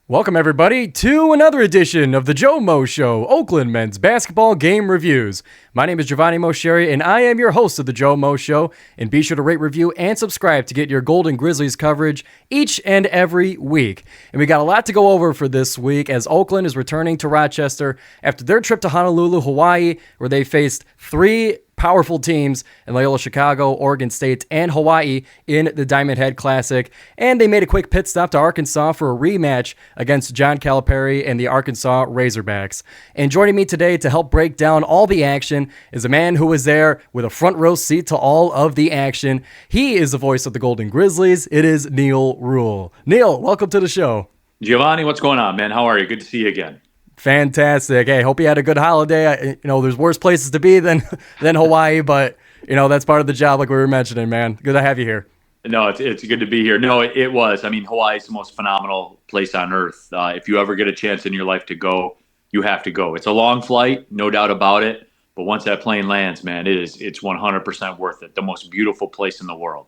Welcome, everybody, to another edition of the GioMoShow, Oakland men's basketball game reviews. My name is GioMoShow, and I am your host of the GioMoShow. And be sure to rate, review, and subscribe to get your Golden Grizzlies coverage each and every week. And we got a lot to go over for this week as Oakland is returning to Rochester after their trip to Honolulu, Hawaii, where they faced three powerful teams in Loyola Chicago, Oregon State, and Hawai'i in the Diamondhead Classic. And they made a quick pit stop to Arkansas for a rematch against John Calipari and the Arkansas Razorbacks. And joining me today to help break down all the action is a man who was there with a front row seat to all of the action. He is the voice of the Golden Grizzlies. It is Neal Ruhl. Neal, welcome to the show. Giovanni, what's going on, man? How are you? Good to see you again. Fantastic. Hey, hope you had a good holiday. There's worse places to be than Hawaii, but that's part of the job, like we were mentioning, man. Good to have you here. No, it's good to be here. No, it was. I mean, Hawaii is the most phenomenal place on earth. If you ever get a chance in your life to go, you have to go. It's a long flight, no doubt about it. But once that plane lands, man, it's 100% worth it. The most beautiful place in the world.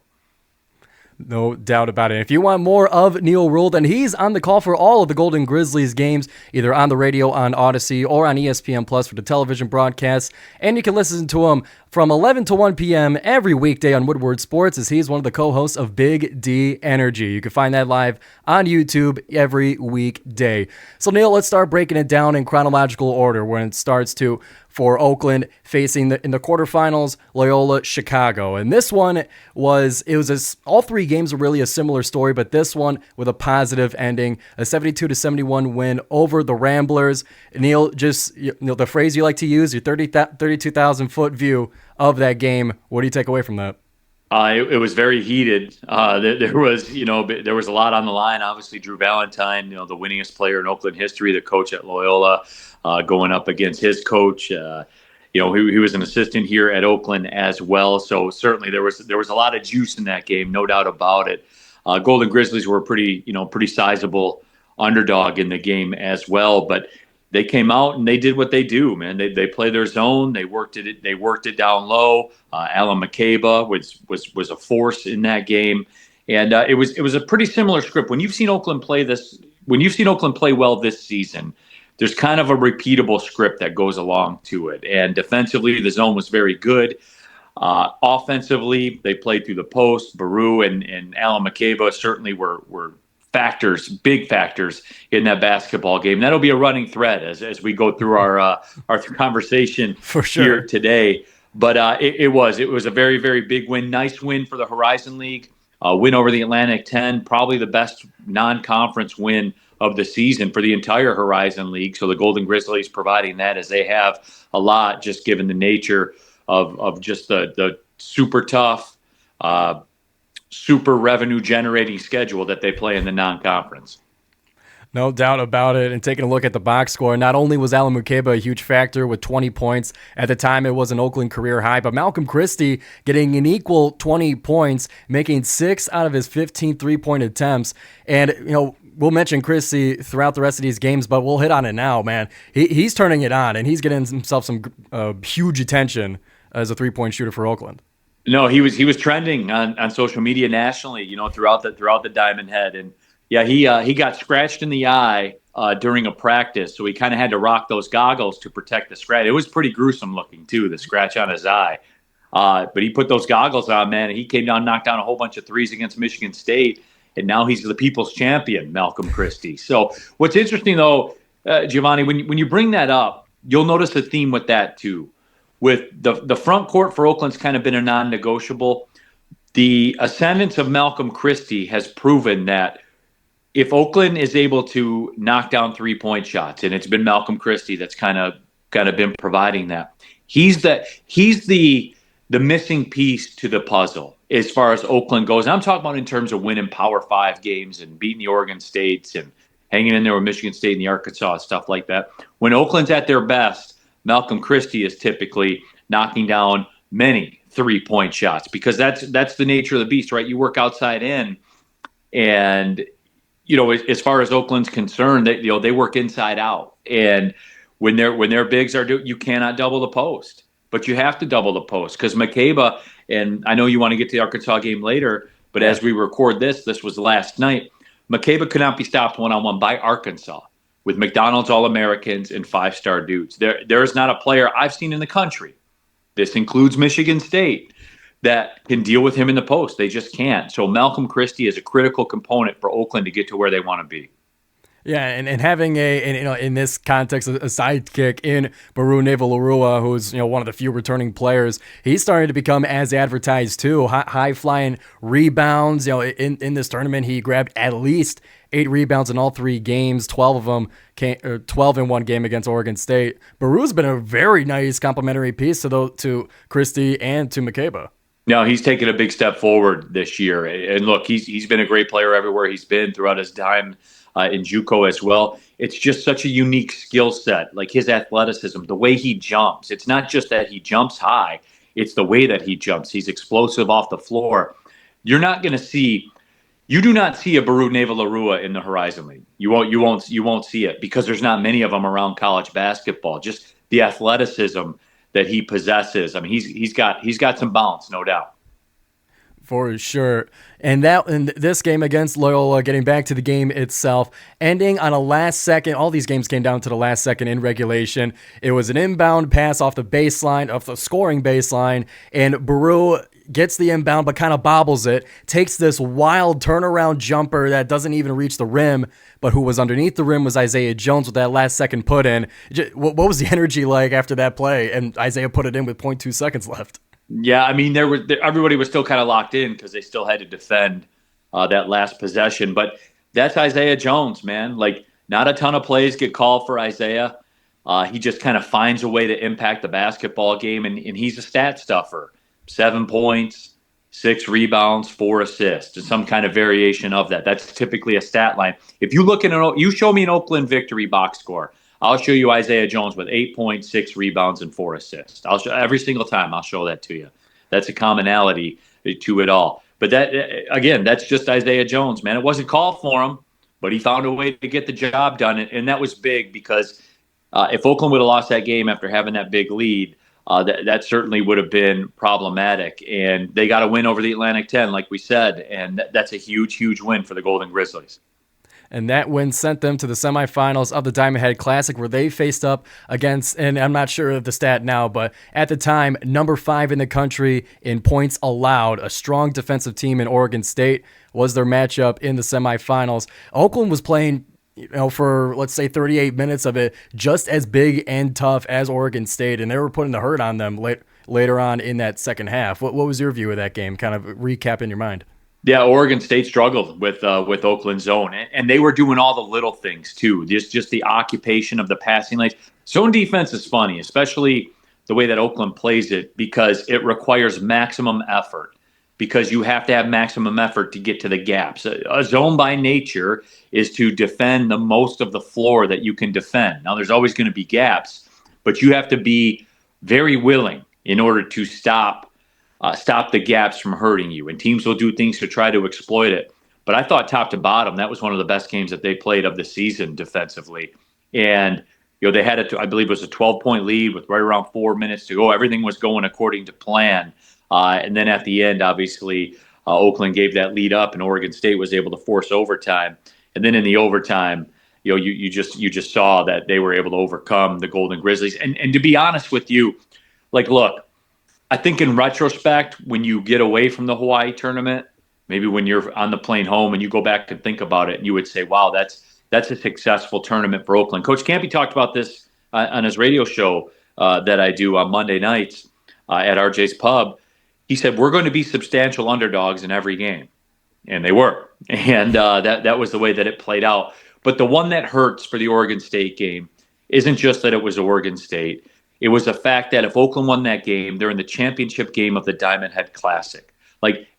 No doubt about it. If you want more of Neal Ruhl, then he's on the call for all of the Golden Grizzlies games, either on the radio on Odyssey or on ESPN Plus for the television broadcasts. And you can listen to him from 11 to 1 p.m. every weekday on Woodward Sports, as he's one of the co-hosts of Big D Energy. You can find that live on YouTube every weekday. So, Neal, let's start breaking it down in chronological order when it starts to for Oakland facing in the quarterfinals Loyola Chicago. And this one all three games were really a similar story, but this one with a positive ending, a 72-71 win over the Ramblers. Neal, just the phrase you like to use, your 32,000 foot view of that game. What do you take away from that? It was very heated. There was a lot on the line. Obviously, Drew Valentine, the winningest player in Oakland history, the coach at Loyola, going up against his coach. He was an assistant here at Oakland as well. So certainly there was a lot of juice in that game, no doubt about it. Golden Grizzlies were a pretty sizable underdog in the game as well, but they came out and they did what they do, man. They play their zone. They worked it. They worked it down low. Alan McCabe was a force in that game, and it was a pretty similar script. When you've seen Oakland play well this season, there's kind of a repeatable script that goes along to it. And defensively, the zone was very good. Offensively, they played through the post. Baru and Alan McCabe certainly were big factors in that basketball game. That'll be a running thread as we go through our conversation for sure here today. But it was a very, very big win. Nice win for the Horizon League. Win over the Atlantic 10, probably the best non-conference win of the season for the entire Horizon League. So the Golden Grizzlies providing that, as they have a lot, just given the nature of just the super tough, super revenue generating schedule that they play in the non-conference. No doubt about it. And taking a look at the box score, not only was Alan Mukeba a huge factor with 20 points. At the time, it was an Oakland career high, but Malcolm Christie getting an equal 20 points, making 6 out of his 15 three-point attempts. And, we'll mention Christie throughout the rest of these games, but we'll hit on it now, man. He's turning it on, and he's getting himself some huge attention as a three-point shooter for Oakland. No, he was trending on social media nationally, throughout the Diamondhead. And yeah, he got scratched in the eye during a practice, so he kind of had to rock those goggles to protect the scratch. It was pretty gruesome looking too, the scratch on his eye. But he put those goggles on, man, and he came down, knocked down a whole bunch of threes against Michigan State, and now he's the people's champion, Malcolm Christie. So what's interesting though, Giovanni, when you bring that up, you'll notice a theme with that too. With the front court for Oakland's kind of been a non-negotiable. The ascendance of Malcolm Christie has proven that if Oakland is able to knock down three-point shots, and it's been Malcolm Christie that's kind of been providing that, he's the missing piece to the puzzle as far as Oakland goes. And I'm talking about in terms of winning Power 5 games and beating the Oregon States and hanging in there with Michigan State and the Arkansas, stuff like that. When Oakland's at their best, Malcolm Christie is typically knocking down many three-point shots because that's the nature of the beast, right? You work outside in, and as far as Oakland's concerned, they work inside out. And when their bigs you cannot double the post, but you have to double the post because McCabe, and I know you want to get to the Arkansas game later, but as we record this was last night. McCabe could not be stopped one-on-one by Arkansas with McDonald's All-Americans and five-star dudes. There is not a player I've seen in the country, this includes Michigan State, that can deal with him in the post. They just can't. So Malcolm Christie is a critical component for Oakland to get to where they want to be. Yeah, and having in this context a sidekick in Baru Nevalarua, who's one of the few returning players, he's starting to become as advertised too. High flying rebounds. In this tournament, he grabbed at least 8 rebounds in all 3 games. 12 of them 12 in one game against Oregon State. Baru's been a very nice complimentary piece to Christie and to McCabe. No, he's taken a big step forward this year. And look, he's been a great player everywhere he's been throughout his time in JUCO as well. It's just such a unique skill set, like his athleticism, the way he jumps. It's not just that he jumps high, it's the way that he jumps. He's explosive off the floor. You do not see a Baru Nevalarua in the Horizon League. You won't see it because there's not many of them around college basketball. Just the athleticism that he possesses. I mean, he's got some bounce, no doubt. For sure. And this game against Loyola, getting back to the game itself, ending on a last second. All these games came down to the last second in regulation. It was an inbound pass off the baseline, off the scoring baseline, and Baru gets the inbound but kind of bobbles it, takes this wild turnaround jumper that doesn't even reach the rim, but who was underneath the rim was Isaiah Jones with that last second put in. What was the energy like after that play? And Isaiah put it in with 0.2 seconds left. Yeah, I mean, everybody was still kind of locked in because they still had to defend that last possession. But that's Isaiah Jones, man. Like, not a ton of plays get called for Isaiah. He just kind of finds a way to impact the basketball game, and he's a stat stuffer. 7 points, 6 rebounds, 4 assists, and some kind of variation of that. That's typically a stat line. If you look you show me an Oakland victory box score, I'll show you Isaiah Jones with 8 points, 6 rebounds, and 4 assists. Every single time I'll show that to you. That's a commonality to it all. But that's just Isaiah Jones, man. It wasn't called for him, but he found a way to get the job done, and that was big because if Oakland would have lost that game after having that big lead, that certainly would have been problematic. And they got a win over the Atlantic 10, like we said, and that's a huge, huge win for the Golden Grizzlies. And that win sent them to the semifinals of the Diamondhead Classic, where they faced up against, and I'm not sure of the stat now, but at the time, number 5 in the country in points allowed. A strong defensive team in Oregon State was their matchup in the semifinals. Oakland was playing, for let's say 38 minutes of it, just as big and tough as Oregon State, and they were putting the hurt on them later on in that second half. What was your view of that game? Kind of recap in your mind. Yeah, Oregon State struggled with Oakland's zone, and they were doing all the little things too. Just the occupation of the passing lanes. Zone defense is funny, especially the way that Oakland plays it, because it requires maximum effort. Because you have to have maximum effort to get to the gaps. A zone by nature is to defend the most of the floor that you can defend. Now, there's always going to be gaps, but you have to be very willing in order to stop the gaps from hurting you. And teams will do things to try to exploit it. But I thought top to bottom, that was one of the best games that they played of the season defensively. And they had I believe it was a 12-point lead with right around 4 minutes to go. Everything was going according to plan. And then at the end, obviously, Oakland gave that lead up, and Oregon State was able to force overtime. And then in the overtime, you just saw that they were able to overcome the Golden Grizzlies. And to be honest with you, look, I think in retrospect, when you get away from the Hawaii tournament, maybe when you're on the plane home and you go back and think about it, and you would say, wow, that's a successful tournament for Oakland. Coach Kampe talked about this on his radio show that I do on Monday nights at RJ's Pub. He said, we're going to be substantial underdogs in every game. And they were. And that was the way that it played out. But the one that hurts for the Oregon State game isn't just that it was Oregon State. It was the fact that if Oakland won that game, they're in the championship game of the Diamondhead Classic.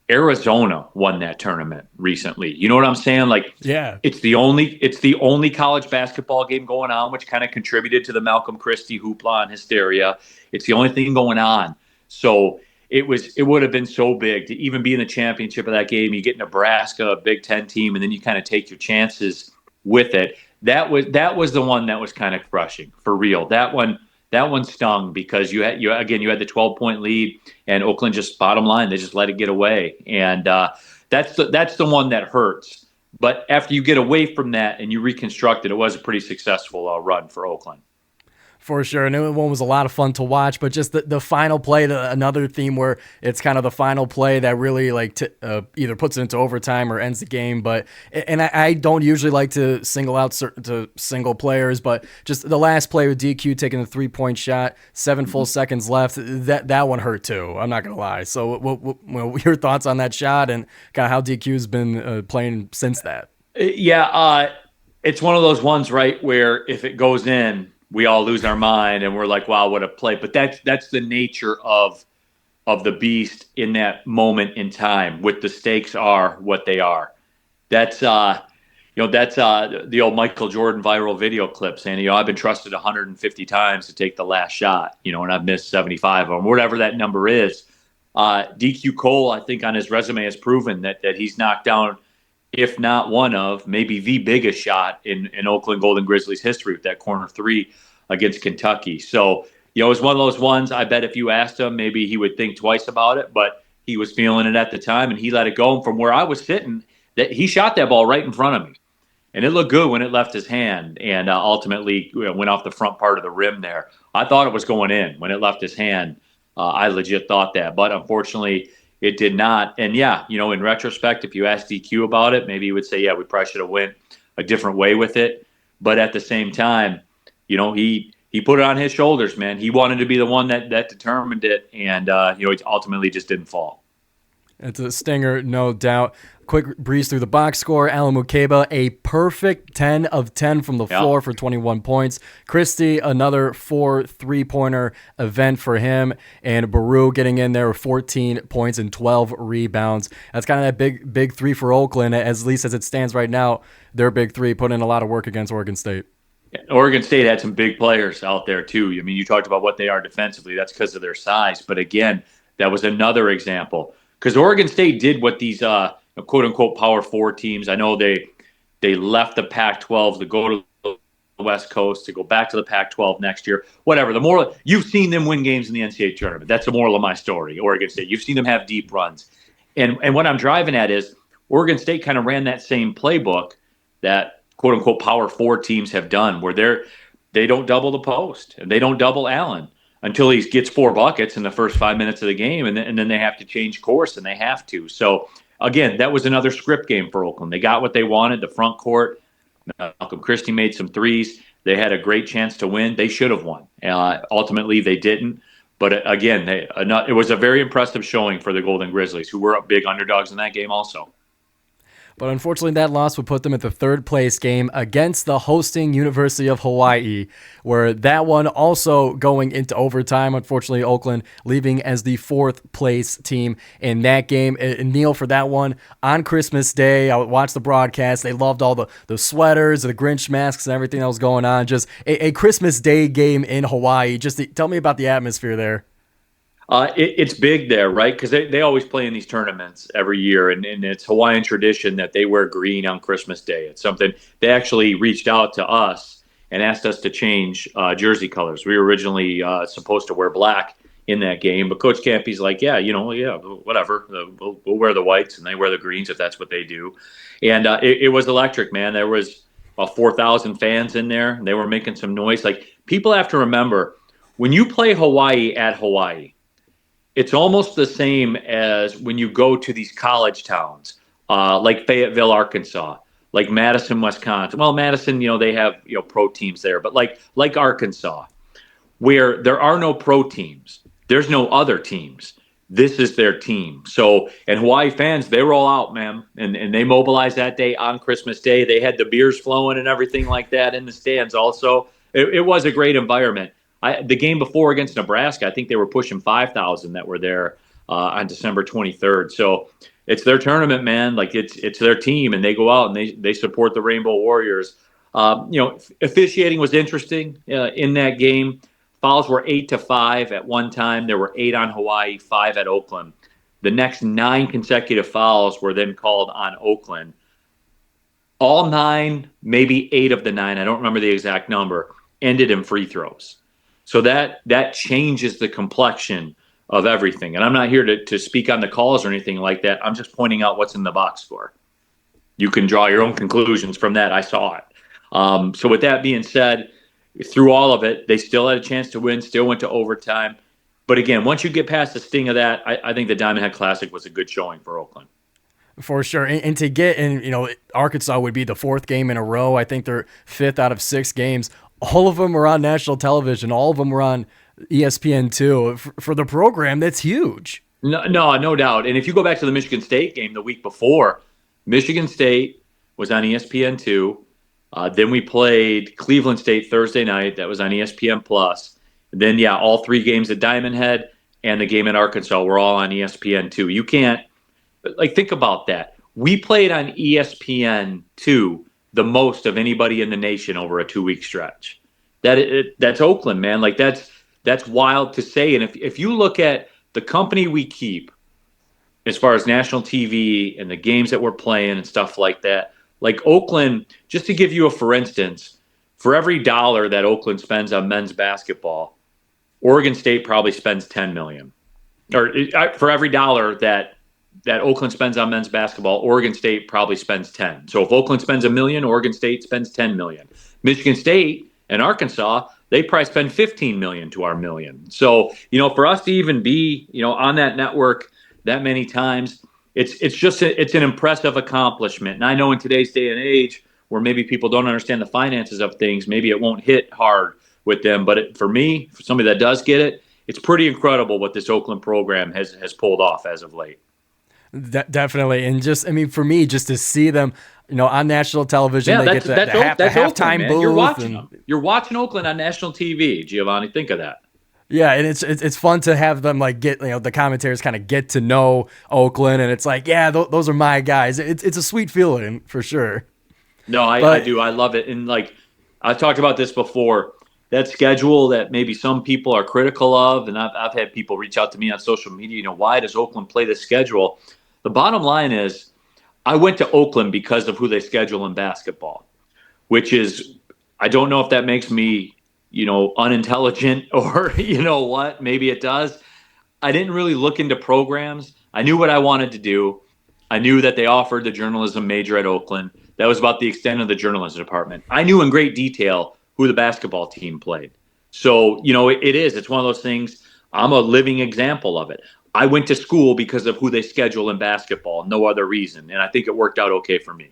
Arizona won that tournament recently. You know what I'm saying? Yeah. It's the only college basketball game going on, which kind of contributed to the Malcolm Christie hoopla and hysteria. It's the only thing going on. So it would have been so big to even be in the championship of that game. You get Nebraska, a Big Ten team, and then you kind of take your chances with it. That was the one that was kind of crushing for real. That one stung because you had the 12-point lead, and Oakland just, bottom line, they just let it get away, and that's the one that hurts. But after you get away from that and you reconstruct it, it was a pretty successful run for Oakland. For sure. And that one was a lot of fun to watch, but just the final play, another theme where it's kind of the final play that really either puts it into overtime or ends the game. And I don't usually like to single out single players, but just the last play with DQ taking the 3-point shot, 7 full seconds left, that one hurt too. I'm not going to lie. So what your thoughts on that shot and kind of how DQ's been playing since that? Yeah, it's one of those ones, right, where if it goes in, we all lose our mind and we're like, wow, what a play. But that's the nature of the beast in that moment in time, with the stakes are what they are. That's the old Michael Jordan viral video clip saying, I've been trusted 150 times to take the last shot, and I've missed 75 of them, whatever that number is. DQ Cole, I think on his resume has proven that he's knocked down, if not one of, maybe the biggest shot in Oakland Golden Grizzlies history with that corner three against Kentucky. So, it was one of those ones, I bet if you asked him, maybe he would think twice about it, but he was feeling it at the time and he let it go. And from where I was sitting, that he shot that ball right in front of me. And it looked good when it left his hand and ultimately went off the front part of the rim there. I thought it was going in when it left his hand. I legit thought that. But unfortunately, it did not. And yeah, in retrospect, if you ask DQ about it, maybe he would say, yeah, we probably should have went a different way with it. But at the same time, he put it on his shoulders, man. He wanted to be the one that determined it. And, he ultimately just didn't fall. It's a stinger, no doubt. Quick breeze through the box score. Alan Mukeba, a perfect 10 of 10 from the floor for 21 points. Christie, another 4 3-pointer event for him. And Baru getting in there with 14 points and 12 rebounds. That's kind of that big three for Oakland, at least as it stands right now. Their big three put in a lot of work against Oregon State. Oregon State had some big players out there, too. I mean, you talked about what they are defensively. That's because of their size. But again, that was another example. Because Oregon State did what these quote-unquote Power 4 teams, I know they left the Pac-12 to go to the West Coast, to go back to the Pac-12 next year, whatever. The moral, you've seen them win games in the NCAA tournament. That's the moral of my story, Oregon State. You've seen them have deep runs. And what I'm driving at is Oregon State kind of ran that same playbook that quote-unquote Power 4 teams have done, where they don't double the post, and they don't double Allen until he gets 4 buckets in the first 5 minutes of the game, and then they have to change course, and they have to. So, again, that was another script game for Oakland. They got what they wanted, the front court. Malcolm Christie made some threes. They had a great chance to win. They should have won. Ultimately, they didn't. But, again, it was a very impressive showing for the Golden Grizzlies, who were big underdogs in that game also. But unfortunately, that loss would put them at the third place game against the hosting University of Hawaii, where that one also going into overtime. Unfortunately, Oakland leaving as the fourth place team in that game. And Neal, for that one, on Christmas Day, I watched the broadcast. They loved all the sweaters, the Grinch masks, and everything that was going on. Just a Christmas Day game in Hawaii. Just tell me about the atmosphere there. It's big there, right? Because they always play in these tournaments every year, and it's Hawaiian tradition that they wear green on Christmas Day. It's something they actually reached out to us and asked us to change jersey colors. We were originally supposed to wear black in that game, but Coach Kampe's like, whatever. We'll wear the whites, and they wear the greens if that's what they do. And it was electric, man. There was 4,000 fans in there, and they were making some noise. Like, people have to remember, when you play Hawaii at Hawaii, it's almost the same as when you go to these college towns, like Fayetteville, Arkansas, like Madison, Wisconsin. Well, Madison, they have pro teams there, but like Arkansas, where there are no pro teams, there's no other teams. This is their team. So, and Hawaii fans, they were all out, man, and they mobilized that day on Christmas Day. They had the beers flowing and everything like that in the stands. Also, it was a great environment. The game before against Nebraska, I think they were pushing 5,000 that were there on December 23rd. So it's their tournament, man. Like, it's their team, and they go out and they support the Rainbow Warriors. Officiating was interesting in that game. Fouls were 8-5 at one time. There were 8 on Hawaii, 5 at Oakland. The next 9 consecutive fouls were then called on Oakland. All 9, maybe 8 of the 9, I don't remember the exact number, ended in free throws. So that changes the complexion of everything. And I'm not here to speak on the calls or anything like that. I'm just pointing out what's in the box score. You can draw your own conclusions from that. I saw it. So with that being said, through all of it, they still had a chance to win, still went to overtime. But again, once you get past the sting of that, I think the Diamondhead Classic was a good showing for Oakland. For sure. And to get in, Arkansas would be the fourth game in a row. I think they're fifth out of 6 games. All of them were on national television. All of them were on ESPN2. For the program, that's huge. No doubt. And if you go back to the Michigan State game the week before, Michigan State was on ESPN2. Then we played Cleveland State Thursday night. That was on ESPN Plus. Then, all 3 games at Diamondhead and the game at Arkansas were all on ESPN2. You can't, think about that. We played on ESPN2 the most of anybody in the nation over a 2-week stretch. That's Oakland, man. That's wild to say. And if you look at the company we keep as far as national TV and the games that we're playing and stuff like that, like Oakland, just to give you for instance, for every dollar that Oakland spends on men's basketball, Oregon State probably spends $10 million. Or for every dollar that Oakland spends on men's basketball, Oregon State probably spends 10. So if Oakland spends $1 million, Oregon State spends 10 million. Michigan State and Arkansas, they probably spend 15 million to our million. So, for us to even be, on that network that many times, it's an impressive accomplishment. And I know in today's day and age where maybe people don't understand the finances of things, maybe it won't hit hard with them. But for me, for somebody that does get it, it's pretty incredible what this Oakland program has pulled off as of late. Definitely. And for me, just to see them, on national television, they get the halftime Oakland, booth. You're watching Oakland on national TV, Giovanni. Think of that. Yeah, and it's fun to have them get the commentators kind of get to know Oakland, and it's those are my guys. It's a sweet feeling for sure. No, I do. I love it. And I've talked about this before. That schedule that maybe some people are critical of, and I've had people reach out to me on social media. Why does Oakland play this schedule? The bottom line is, I went to Oakland because of who they schedule in basketball, which is, I don't know if that makes me, unintelligent or, what, maybe it does. I didn't really look into programs. I knew what I wanted to do. I knew that they offered the journalism major at Oakland. That was about the extent of the journalism department. I knew in great detail who the basketball team played. So, it's one of those things. I'm a living example of it. I went to school because of who they schedule in basketball, no other reason. And I think it worked out okay for me.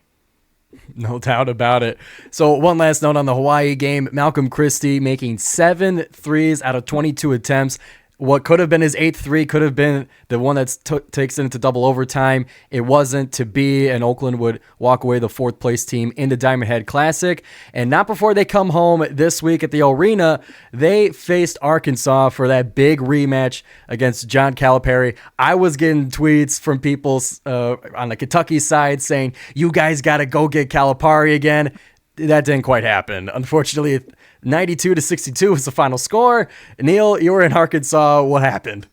No doubt about it. So one last note on the Hawai'i game, Malcolm Christie making 7 threes out of 22 attempts. What could have been his 8th three could have been the one that takes it into double overtime. It wasn't to be, and Oakland would walk away the 4th place team in the Diamondhead Classic. And not before they come home this week at the arena. They faced Arkansas for that big rematch against John Calipari. I was getting tweets from people on the Kentucky side saying, you guys got to go get Calipari again. That didn't quite happen. Unfortunately, 92-62 was the final score. Neal, you were in Arkansas. What happened?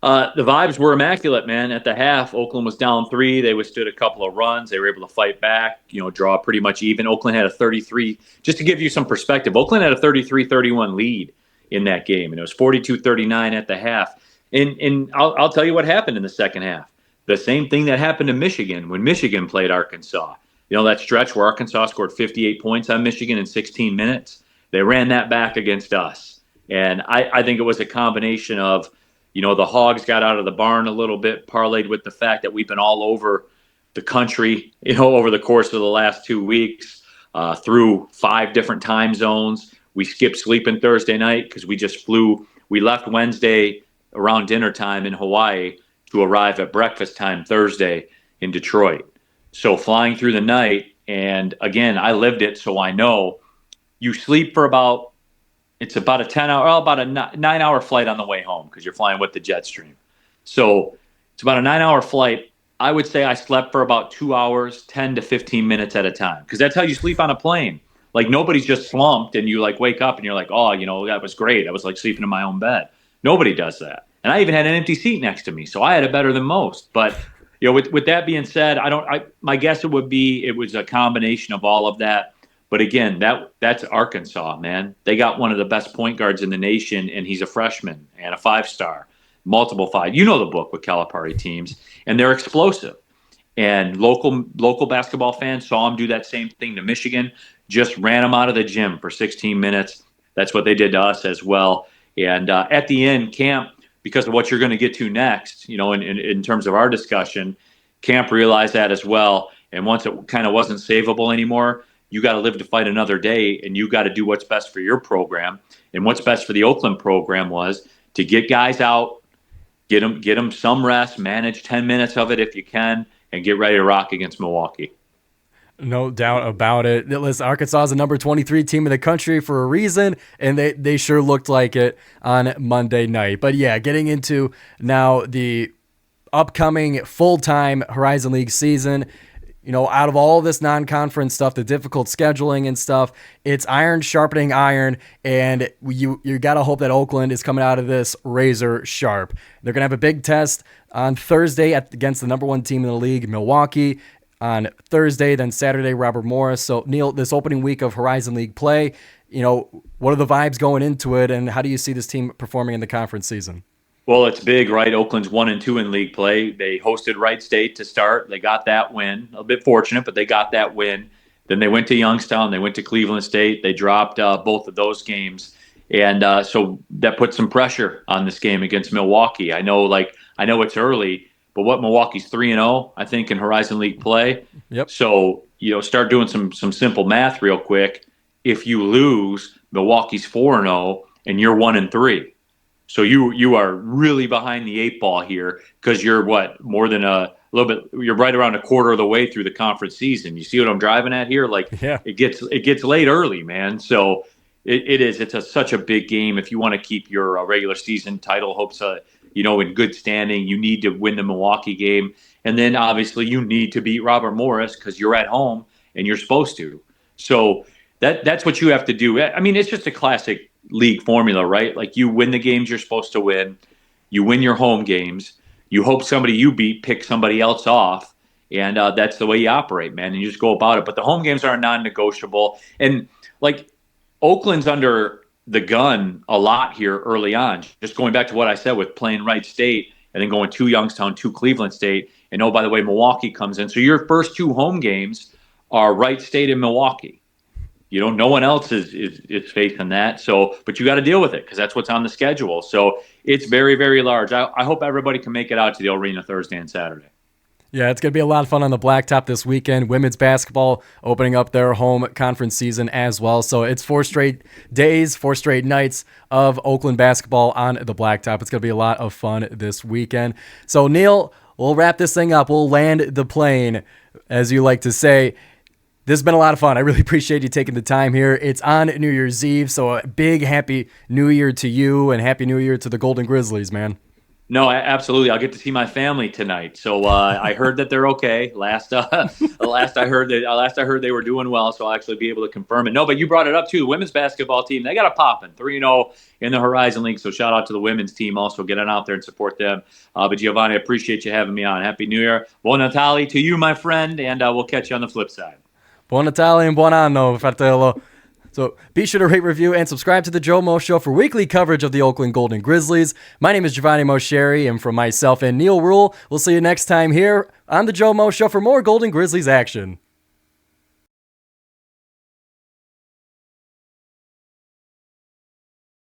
The vibes were immaculate, man. At the half, Oakland was down 3. They withstood a couple of runs. They were able to fight back, draw pretty much even. Oakland had a 33. Just to give you some perspective, Oakland had a 33-31 lead in that game, and it was 42-39 at the half. And I'll tell you what happened in the second half. The same thing that happened to Michigan when Michigan played Arkansas. That stretch where Arkansas scored 58 points on Michigan in 16 minutes. They ran that back against us. And I think it was a combination of, the Hogs got out of the barn a little bit, parlayed with the fact that we've been all over the country, over the course of the last 2 weeks, through 5 different time zones. We skipped sleeping Thursday night because we just flew. We left Wednesday around dinner time in Hawaii to arrive at breakfast time Thursday in Detroit. So flying through the night, and again, I lived it, so I know you sleep for about a 9-hour flight on the way home because you're flying with the jet stream. So it's about a 9-hour flight. I would say I slept for about 2 hours, 10 to 15 minutes at a time, because that's how you sleep on a plane. Nobody's just slumped and you wake up and you're like, oh, that was great. I was sleeping in my own bed. Nobody does that. And I even had an empty seat next to me, so I had it better than most. But with that being said, my guess it was a combination of all of that. But again, that's Arkansas, man. They got one of the best point guards in the nation, and he's a freshman and a 5-star, multiple 5. You know the book with Calipari teams, and they're explosive. And local basketball fans saw him do that same thing to Michigan, just ran him out of the gym for 16 minutes. That's what they did to us as well. And at the end, Camp, because of what you're going to get to next, in terms of our discussion, Camp realized that as well. And once it kind of wasn't savable anymore, you got to live to fight another day, and you got to do what's best for your program. And what's best for the Oakland program was to get guys out, get them some rest, manage 10 minutes of it if you can, and get ready to rock against Milwaukee. No doubt about it. Listen, Arkansas is the number 23 team in the country for a reason, and they sure looked like it on Monday night. But yeah, getting into now the upcoming full-time Horizon League season, out of all this non-conference stuff, the difficult scheduling and stuff, it's iron sharpening iron, and you got to hope that Oakland is coming out of this razor sharp. They're going to have a big test on Thursday against the number one team in the league, Milwaukee, on Thursday, then Saturday, Robert Morris. So, Neal, this opening week of Horizon League play, what are the vibes going into it, and how do you see this team performing in the conference season? Well, it's big, right? Oakland's 1-2 in league play. They hosted Wright State to start. They got that win. A bit fortunate, but they got that win. Then they went to Youngstown. They went to Cleveland State. They dropped both of those games. And so that put some pressure on this game against Milwaukee. I know it's early, but what, Milwaukee's 3-0, I think, in Horizon League play. Yep. So, start doing some simple math real quick. If you lose, Milwaukee's 4-0, and you're 1-3. So you are really behind the eight ball here, because you're more than a little bit. You're right around a quarter of the way through the conference season. You see what I'm driving at here? Yeah. It gets late early, man. So it's such a big game. If you want to keep your regular season title hopes, in good standing, you need to win the Milwaukee game, and then obviously you need to beat Robert Morris because you're at home and you're supposed to. So that's what you have to do. I mean, it's just a classic league formula, right? Like, you win the games you're supposed to win, you win your home games, you hope somebody you beat picks somebody else off, and that's the way you operate, man. And you just go about it. But the home games are non-negotiable, and Oakland's under the gun a lot here early on. Just going back to what I said with playing Wright State and then going to Youngstown, to Cleveland State, and by the way, Milwaukee comes in. So your first two home games are Wright State and Milwaukee. No one else is facing that. So, but you got to deal with it because that's what's on the schedule. So it's very, very large. I hope everybody can make it out to the arena Thursday and Saturday. Yeah, it's going to be a lot of fun on the Blacktop this weekend. Women's basketball opening up their home conference season as well. So it's 4 straight days, 4 straight nights of Oakland basketball on the Blacktop. It's going to be a lot of fun this weekend. So, Neal, we'll wrap this thing up. We'll land the plane, as you like to say. This has been a lot of fun. I really appreciate you taking the time here. It's on New Year's Eve, so a big Happy New Year to you, and Happy New Year to the Golden Grizzlies, man. No, absolutely. I'll get to see my family tonight. So I heard that they're okay. Last I heard they were doing well, so I'll actually be able to confirm it. No, but you brought it up too. The women's basketball team, they got a popping 3-0 in the Horizon League. So shout out to the women's team. Also, get on out there and support them. But Giovanni, I appreciate you having me on. Happy New Year, Buon Natale to you, my friend, and we'll catch you on the flip side. Buon Natale and buon anno, fratello. So be sure to rate, review, and subscribe to the GioMoShow for weekly coverage of the Oakland Golden Grizzlies. My name is Giovanni Mosheri, and from myself and Neal Ruhl, we'll see you next time here on the GioMoShow for more Golden Grizzlies action.